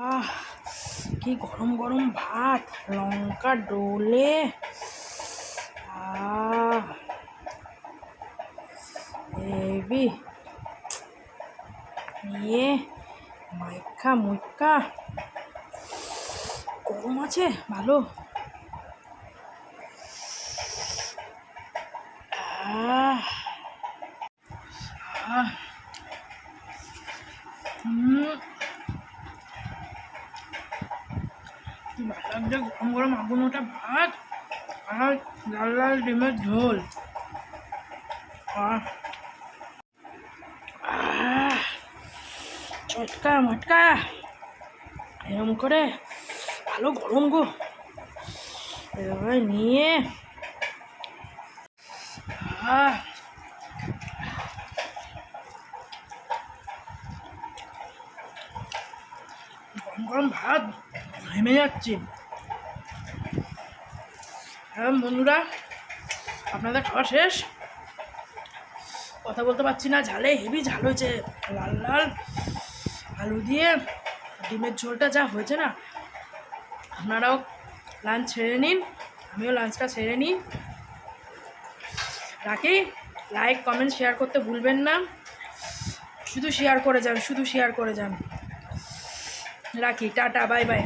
আহ কি গরম গরম ভাত, লঙ্কা ডোলে। আহ হেভি নিয়ে মাইকা মুইকা গরম আছে ভালো। আহ আহ কি ভালো লাগছে গরম গরম আগুন ওঠা ভাত আর লাল লাল ডিমের ঝোল। আহ আহ চটকা মটকা এরম করে ভালো গরম গো। এভাবে নিয়ে আহ গরম গরম ভাত ঘেমে যাচ্ছে। হ্যাঁ বন্ধুরা, আপনাদের খাওয়া শেষ? কথা বলতে পারছি না, ঝালে হেভি ঝাল হয়েছে। লাল লাল আলু দিয়ে ডিমের ঝোলটা যা হয়েছে না। আপনারাও লাঞ্চ ছেড়ে নিন, আমিও লাঞ্চটা ছেড়ে নিই। রাখি, লাইক কমেন্ট শেয়ার করতে ভুলবেন না। শুধু শেয়ার করে যান, শুধু শেয়ার করে যান। রাখি, টাটা, বাই বাই।